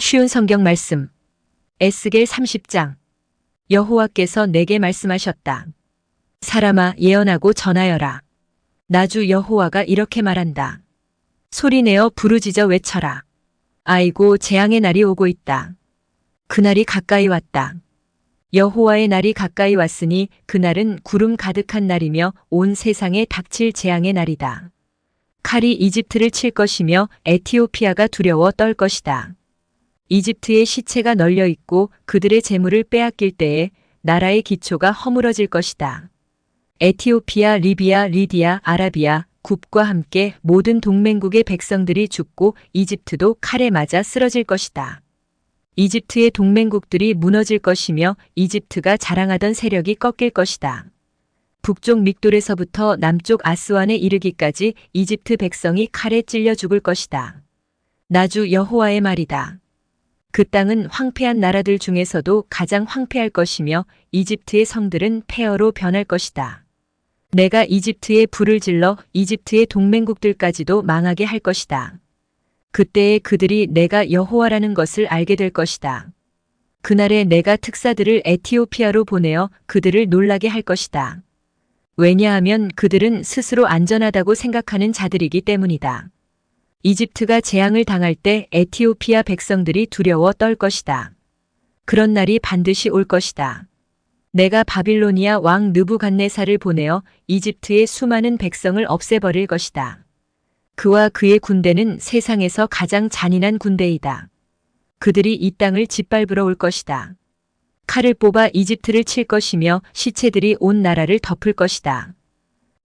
쉬운 성경 말씀. 에스겔 30장. 여호와께서 내게 말씀하셨다. 사람아, 예언하고 전하여라. 나주 여호와가 이렇게 말한다. 소리내어 부르짖어 외쳐라. 아이고, 재앙의 날이 오고 있다. 그날이 가까이 왔다. 여호와의 날이 가까이 왔으니 그날은 구름 가득한 날이며 온 세상에 닥칠 재앙의 날이다. 칼이 이집트를 칠 것이며 에티오피아가 두려워 떨 것이다. 이집트의 시체가 널려 있고 그들의 재물을 빼앗길 때에 나라의 기초가 허물어질 것이다. 에티오피아, 리비아, 리디아, 아라비아, 굽과 함께 모든 동맹국의 백성들이 죽고 이집트도 칼에 맞아 쓰러질 것이다. 이집트의 동맹국들이 무너질 것이며 이집트가 자랑하던 세력이 꺾일 것이다. 북쪽 믹돌에서부터 남쪽 아스완에 이르기까지 이집트 백성이 칼에 찔려 죽을 것이다. 나주 여호와의 말이다. 그 땅은 황폐한 나라들 중에서도 가장 황폐할 것이며 이집트의 성들은 폐허로 변할 것이다. 내가 이집트에 불을 질러 이집트의 동맹국들까지도 망하게 할 것이다. 그때에 그들이 내가 여호와라는 것을 알게 될 것이다. 그날에 내가 특사들을 에티오피아로 보내어 그들을 놀라게 할 것이다. 왜냐하면 그들은 스스로 안전하다고 생각하는 자들이기 때문이다. 이집트가 재앙을 당할 때 에티오피아 백성들이 두려워 떨 것이다. 그런 날이 반드시 올 것이다. 내가 바빌로니아 왕 느부갓네살을 보내어 이집트의 수많은 백성을 없애버릴 것이다. 그와 그의 군대는 세상에서 가장 잔인한 군대이다. 그들이 이 땅을 짓밟으러 올 것이다. 칼을 뽑아 이집트를 칠 것이며 시체들이 온 나라를 덮을 것이다.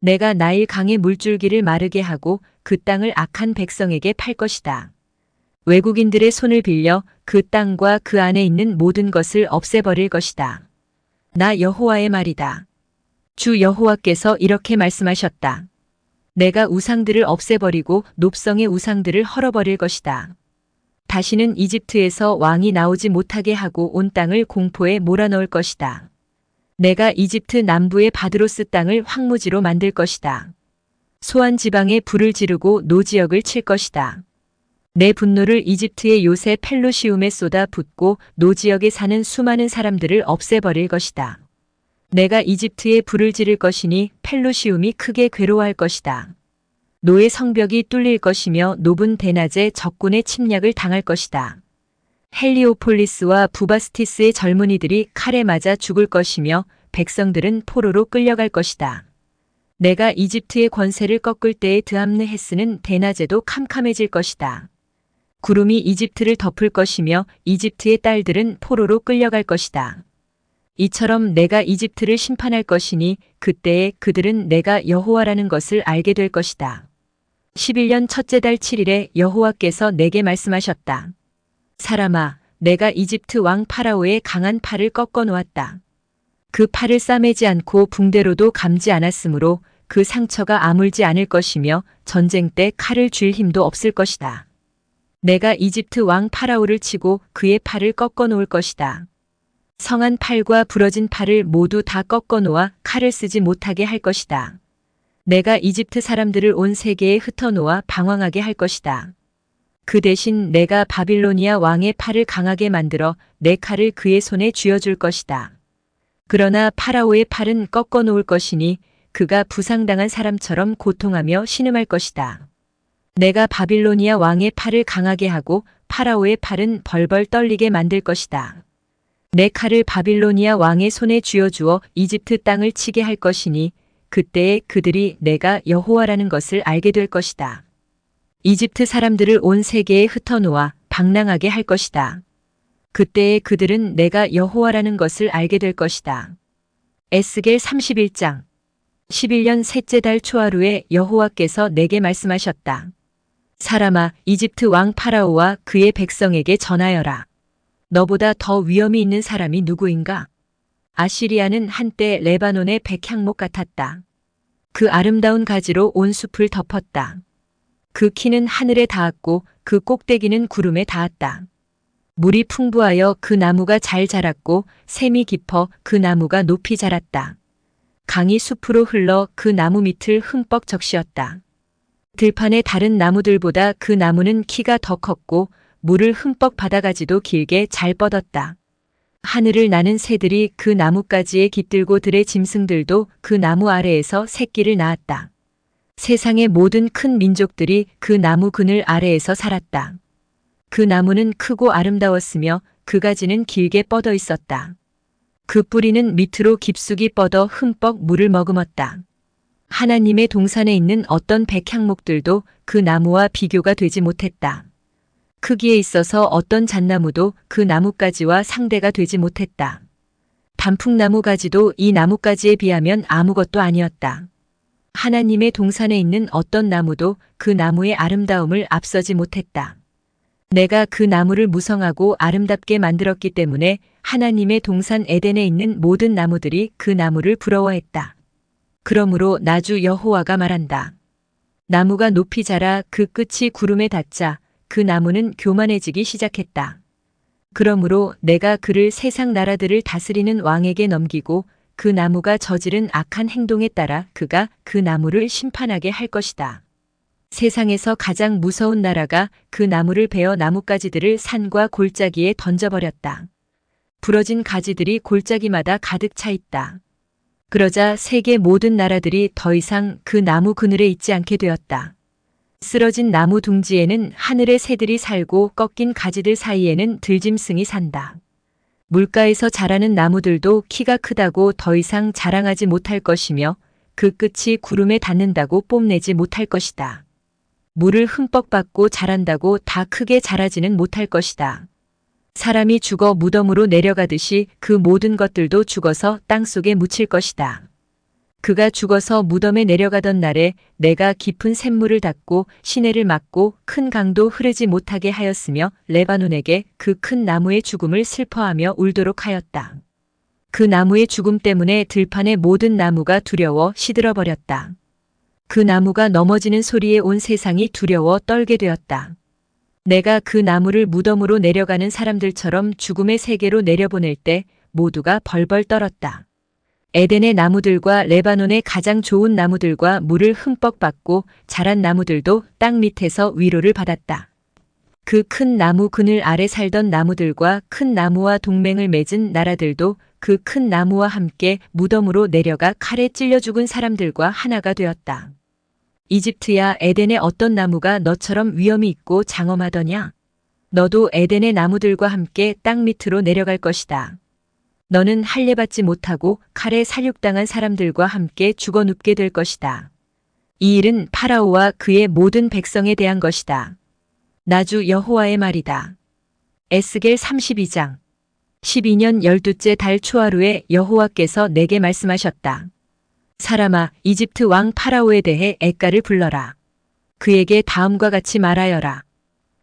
내가 나일 강의 물줄기를 마르게 하고 그 땅을 악한 백성에게 팔 것이다. 외국인들의 손을 빌려 그 땅과 그 안에 있는 모든 것을 없애버릴 것이다. 나 여호와의 말이다. 주 여호와께서 이렇게 말씀하셨다. 내가 우상들을 없애버리고 높성의 우상들을 헐어버릴 것이다. 다시는 이집트에서 왕이 나오지 못하게 하고 온 땅을 공포에 몰아넣을 것이다. 내가 이집트 남부의 바드로스 땅을 황무지로 만들 것이다. 소안 지방에 불을 지르고 노지역을 칠 것이다. 내 분노를 이집트의 요새 펠루시움에 쏟아 붓고 노지역에 사는 수많은 사람들을 없애버릴 것이다. 내가 이집트에 불을 지를 것이니 펠루시움이 크게 괴로워할 것이다. 노의 성벽이 뚫릴 것이며 높은 대낮에 적군의 침략을 당할 것이다. 헬리오폴리스와 부바스티스의 젊은이들이 칼에 맞아 죽을 것이며 백성들은 포로로 끌려갈 것이다. 내가 이집트의 권세를 꺾을 때의 드함느헤스는 대낮에도 캄캄해질 것이다. 구름이 이집트를 덮을 것이며 이집트의 딸들은 포로로 끌려갈 것이다. 이처럼 내가 이집트를 심판할 것이니 그때에 그들은 내가 여호와라는 것을 알게 될 것이다. 11년 첫째 달 7일에 여호와께서 내게 말씀하셨다. 사람아, 내가 이집트 왕 파라오의 강한 팔을 꺾어 놓았다. 그 팔을 싸매지 않고 붕대로도 감지 않았으므로 그 상처가 아물지 않을 것이며 전쟁 때 칼을 쥘 힘도 없을 것이다. 내가 이집트 왕 파라오를 치고 그의 팔을 꺾어 놓을 것이다. 성한 팔과 부러진 팔을 모두 다 꺾어 놓아 칼을 쓰지 못하게 할 것이다. 내가 이집트 사람들을 온 세계에 흩어놓아 방황하게 할 것이다. 그 대신 내가 바빌로니아 왕의 팔을 강하게 만들어 내 칼을 그의 손에 쥐어줄 것이다. 그러나 파라오의 팔은 꺾어 놓을 것이니 그가 부상당한 사람처럼 고통하며 신음할 것이다. 내가 바빌로니아 왕의 팔을 강하게 하고 파라오의 팔은 벌벌 떨리게 만들 것이다. 내 칼을 바빌로니아 왕의 손에 쥐어주어 이집트 땅을 치게 할 것이니 그때에 그들이 내가 여호와라는 것을 알게 될 것이다. 이집트 사람들을 온 세계에 흩어놓아 방랑하게 할 것이다. 그때에 그들은 내가 여호와라는 것을 알게 될 것이다. 에스겔 31장. 11년 셋째 달 초하루에 여호와께서 내게 말씀하셨다. 사람아, 이집트 왕 파라오와 그의 백성에게 전하여라. 너보다 더 위엄이 있는 사람이 누구인가? 아시리아는 한때 레바논의 백향목 같았다. 그 아름다운 가지로 온 숲을 덮었다. 그 키는 하늘에 닿았고 그 꼭대기는 구름에 닿았다. 물이 풍부하여 그 나무가 잘 자랐고 샘이 깊어 그 나무가 높이 자랐다. 강이 숲으로 흘러 그 나무 밑을 흠뻑 적시었다. 들판의 다른 나무들보다 그 나무는 키가 더 컸고 물을 흠뻑 받아가지도 길게 잘 뻗었다. 하늘을 나는 새들이 그 나뭇가지에 깃들고 들의 짐승들도 그 나무 아래에서 새끼를 낳았다. 세상의 모든 큰 민족들이 그 나무 그늘 아래에서 살았다. 그 나무는 크고 아름다웠으며 그 가지는 길게 뻗어 있었다. 그 뿌리는 밑으로 깊숙이 뻗어 흠뻑 물을 머금었다. 하나님의 동산에 있는 어떤 백향목들도 그 나무와 비교가 되지 못했다. 크기에 있어서 어떤 잣나무도 그 나뭇가지와 상대가 되지 못했다. 단풍나무 가지도 이 나뭇가지에 비하면 아무것도 아니었다. 하나님의 동산에 있는 어떤 나무도 그 나무의 아름다움을 앞서지 못했다. 내가 그 나무를 무성하고 아름답게 만들었기 때문에 하나님의 동산 에덴에 있는 모든 나무들이 그 나무를 부러워했다. 그러므로 나주 여호와가 말한다. 나무가 높이 자라 그 끝이 구름에 닿자 그 나무는 교만해지기 시작했다. 그러므로 내가 그를 세상 나라들을 다스리는 왕에게 넘기고 그 나무가 저지른 악한 행동에 따라 그가 그 나무를 심판하게 할 것이다. 세상에서 가장 무서운 나라가 그 나무를 베어 나뭇가지들을 산과 골짜기에 던져버렸다. 부러진 가지들이 골짜기마다 가득 차 있다. 그러자 세계 모든 나라들이 더 이상 그 나무 그늘에 있지 않게 되었다. 쓰러진 나무 둥지에는 하늘의 새들이 살고 꺾인 가지들 사이에는 들짐승이 산다. 물가에서 자라는 나무들도 키가 크다고 더 이상 자랑하지 못할 것이며 그 끝이 구름에 닿는다고 뽐내지 못할 것이다. 물을 흠뻑 받고 자란다고 다 크게 자라지는 못할 것이다. 사람이 죽어 무덤으로 내려가듯이 그 모든 것들도 죽어서 땅속에 묻힐 것이다. 그가 죽어서 무덤에 내려가던 날에 내가 깊은 샘물을 닫고 시내를 막고 큰 강도 흐르지 못하게 하였으며 레바논에게 그 큰 나무의 죽음을 슬퍼하며 울도록 하였다. 그 나무의 죽음 때문에 들판의 모든 나무가 두려워 시들어 버렸다. 그 나무가 넘어지는 소리에 온 세상이 두려워 떨게 되었다. 내가 그 나무를 무덤으로 내려가는 사람들처럼 죽음의 세계로 내려보낼 때 모두가 벌벌 떨었다. 에덴의 나무들과 레바논의 가장 좋은 나무들과 물을 흠뻑 받고 자란 나무들도 땅 밑에서 위로를 받았다. 그 큰 나무 그늘 아래 살던 나무들과 큰 나무와 동맹을 맺은 나라들도 그 큰 나무와 함께 무덤으로 내려가 칼에 찔려 죽은 사람들과 하나가 되었다. 이집트야, 에덴의 어떤 나무가 너처럼 위엄이 있고 장엄하더냐? 너도 에덴의 나무들과 함께 땅 밑으로 내려갈 것이다. 너는 할례받지 못하고 칼에 살육당한 사람들과 함께 죽어 눕게 될 것이다. 이 일은 파라오와 그의 모든 백성에 대한 것이다. 나주 여호와의 말이다. 에스겔 32장 12년 12째 달 초하루에 여호와께서 내게 말씀하셨다. 사람아, 이집트 왕 파라오에 대해 애가를 불러라. 그에게 다음과 같이 말하여라.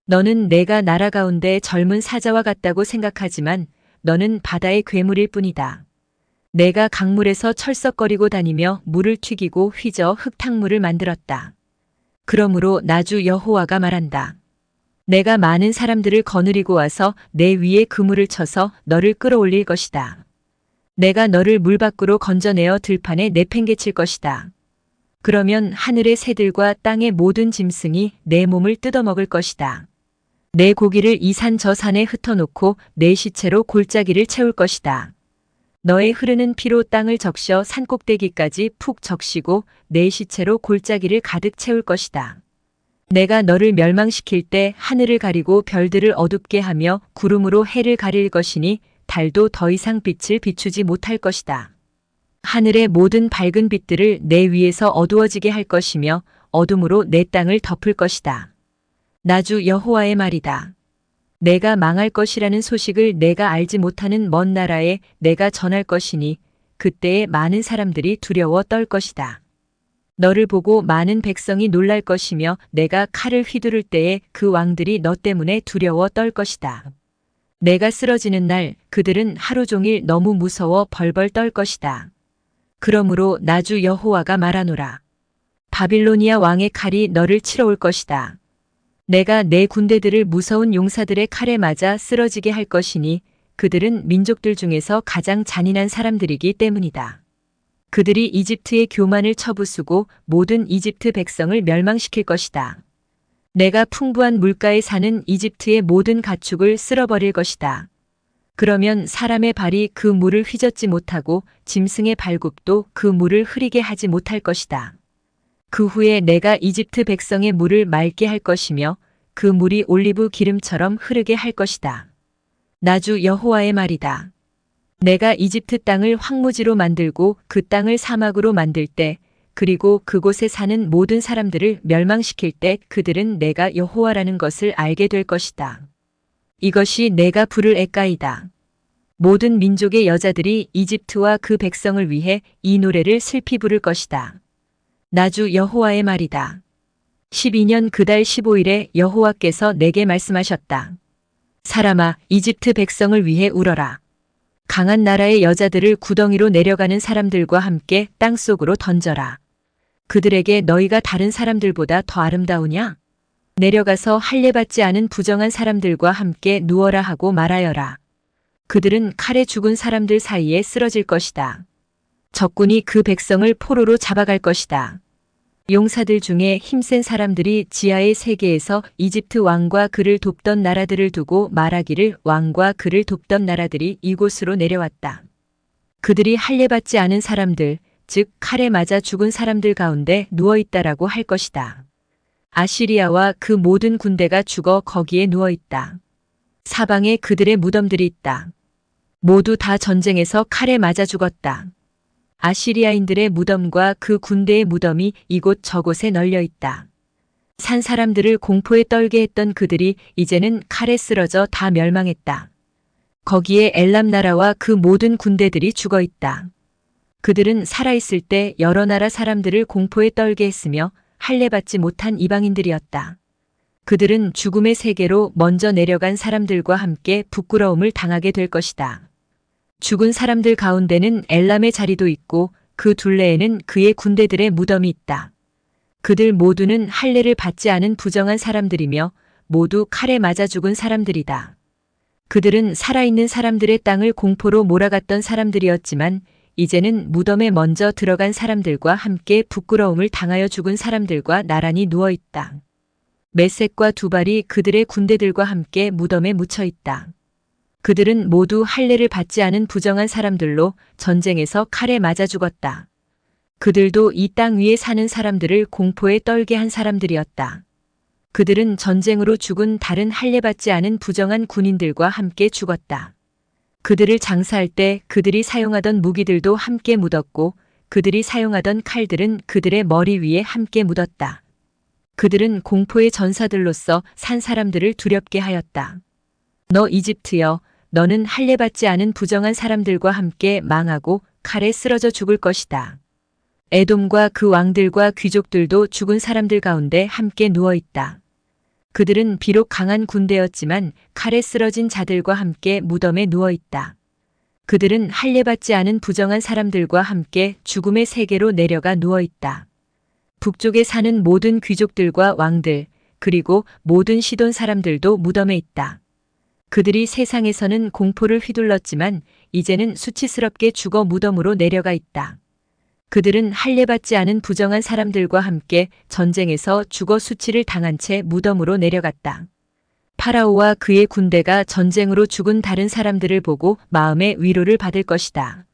너는 내가 나라 가운데 젊은 사자와 같다고 생각하지만 너는 바다의 괴물일 뿐이다. 내가 강물에서 철썩거리고 다니며 물을 튀기고 휘저 흙탕물을 만들었다. 그러므로 나주 여호와가 말한다. 내가 많은 사람들을 거느리고 와서 내 위에 그물을 쳐서 너를 끌어올릴 것이다. 내가 너를 물 밖으로 건져내어 들판에 내팽개칠 것이다. 그러면 하늘의 새들과 땅의 모든 짐승이 내 몸을 뜯어먹을 것이다. 내 고기를 이 산 저 산에 흩어놓고 내 시체로 골짜기를 채울 것이다. 너의 흐르는 피로 땅을 적셔 산꼭대기까지 푹 적시고 내 시체로 골짜기를 가득 채울 것이다. 내가 너를 멸망시킬 때 하늘을 가리고 별들을 어둡게 하며 구름으로 해를 가릴 것이니 달도 더 이상 빛을 비추지 못할 것이다. 하늘의 모든 밝은 빛들을 내 위에서 어두워지게 할 것이며 어둠으로 내 땅을 덮을 것이다. 나주 여호와의 말이다. 내가 망할 것이라는 소식을 내가 알지 못하는 먼 나라에 내가 전할 것이니 그때에 많은 사람들이 두려워 떨 것이다. 너를 보고 많은 백성이 놀랄 것이며 내가 칼을 휘두를 때에 그 왕들이 너 때문에 두려워 떨 것이다. 내가 쓰러지는 날 그들은 하루 종일 너무 무서워 벌벌 떨 것이다. 그러므로 나주 여호와가 말하노라. 바빌로니아 왕의 칼이 너를 치러 올 것이다. 내가 내 군대들을 무서운 용사들의 칼에 맞아 쓰러지게 할 것이니 그들은 민족들 중에서 가장 잔인한 사람들이기 때문이다. 그들이 이집트의 교만을 쳐부수고 모든 이집트 백성을 멸망시킬 것이다. 내가 풍부한 물가에 사는 이집트의 모든 가축을 쓸어버릴 것이다. 그러면 사람의 발이 그 물을 휘젓지 못하고 짐승의 발굽도 그 물을 흐리게 하지 못할 것이다. 그 후에 내가 이집트 백성의 물을 맑게 할 것이며 그 물이 올리브 기름처럼 흐르게 할 것이다. 나주 여호와의 말이다. 내가 이집트 땅을 황무지로 만들고 그 땅을 사막으로 만들 때 그리고 그곳에 사는 모든 사람들을 멸망시킬 때 그들은 내가 여호와라는 것을 알게 될 것이다. 이것이 내가 부를 애가이다. 모든 민족의 여자들이 이집트와 그 백성을 위해 이 노래를 슬피 부를 것이다. 나주 여호와의 말이다. 12년 그달 15일에 여호와께서 내게 말씀하셨다. 사람아, 이집트 백성을 위해 울어라. 강한 나라의 여자들을 구덩이로 내려가는 사람들과 함께 땅속으로 던져라. 그들에게 너희가 다른 사람들보다 더 아름다우냐? 내려가서 할례받지 않은 부정한 사람들과 함께 누워라 하고 말하여라. 그들은 칼에 죽은 사람들 사이에 쓰러질 것이다. 적군이 그 백성을 포로로 잡아갈 것이다. 용사들 중에 힘센 사람들이 지하의 세계에서 이집트 왕과 그를 돕던 나라들을 두고 말하기를 왕과 그를 돕던 나라들이 이곳으로 내려왔다. 그들이 할례받지 않은 사람들, 즉 칼에 맞아 죽은 사람들 가운데 누워있다라고 할 것이다. 아시리아와 그 모든 군대가 죽어 거기에 누워있다. 사방에 그들의 무덤들이 있다. 모두 다 전쟁에서 칼에 맞아 죽었다. 아시리아인들의 무덤과 그 군대의 무덤이 이곳 저곳에 널려 있다. 산 사람들을 공포에 떨게 했던 그들이 이제는 칼에 쓰러져 다 멸망했다. 거기에 엘람 나라와 그 모든 군대들이 죽어 있다. 그들은 살아있을 때 여러 나라 사람들을 공포에 떨게 했으며 할례받지 못한 이방인들이었다. 그들은 죽음의 세계로 먼저 내려간 사람들과 함께 부끄러움을 당하게 될 것이다. 죽은 사람들 가운데는 엘람의 자리도 있고 그 둘레에는 그의 군대들의 무덤이 있다. 그들 모두는 할례를 받지 않은 부정한 사람들이며 모두 칼에 맞아 죽은 사람들이다. 그들은 살아있는 사람들의 땅을 공포로 몰아갔던 사람들이었지만 이제는 무덤에 먼저 들어간 사람들과 함께 부끄러움을 당하여 죽은 사람들과 나란히 누워있다. 메섹과 두발이 그들의 군대들과 함께 무덤에 묻혀 있다. 그들은 모두 할례를 받지 않은 부정한 사람들로 전쟁에서 칼에 맞아 죽었다. 그들도 이 땅 위에 사는 사람들을 공포에 떨게 한 사람들이었다. 그들은 전쟁으로 죽은 다른 할례받지 않은 부정한 군인들과 함께 죽었다. 그들을 장사할 때 그들이 사용하던 무기들도 함께 묻었고 그들이 사용하던 칼들은 그들의 머리 위에 함께 묻었다. 그들은 공포의 전사들로서 산 사람들을 두렵게 하였다. 너 이집트여, 너는 할례받지 않은 부정한 사람들과 함께 망하고 칼에 쓰러져 죽을 것이다. 에돔과 그 왕들과 귀족들도 죽은 사람들 가운데 함께 누워있다. 그들은 비록 강한 군대였지만 칼에 쓰러진 자들과 함께 무덤에 누워있다. 그들은 할례받지 않은 부정한 사람들과 함께 죽음의 세계로 내려가 누워있다. 북쪽에 사는 모든 귀족들과 왕들, 그리고 모든 시돈 사람들도 무덤에 있다. 그들이 세상에서는 공포를 휘둘렀지만 이제는 수치스럽게 죽어 무덤으로 내려가 있다. 그들은 할례받지 않은 부정한 사람들과 함께 전쟁에서 죽어 수치를 당한 채 무덤으로 내려갔다. 파라오와 그의 군대가 전쟁으로 죽은 다른 사람들을 보고 마음의 위로를 받을 것이다.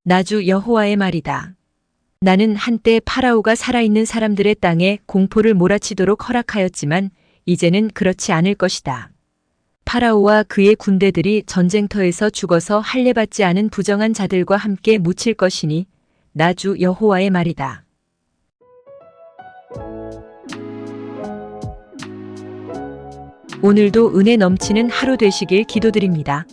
나주 여호와의 말이다. 나는 한때 파라오가 살아있는 사람들의 땅에 공포를 몰아치도록 허락하였지만 이제는 그렇지 않을 것이다. 파라오와 그의 군대들이 전쟁터에서 죽어서 할례받지 않은 부정한 자들과 함께 묻힐 것이니 나주 여호와의 말이다. 오늘도 은혜 넘치는 하루 되시길 기도드립니다.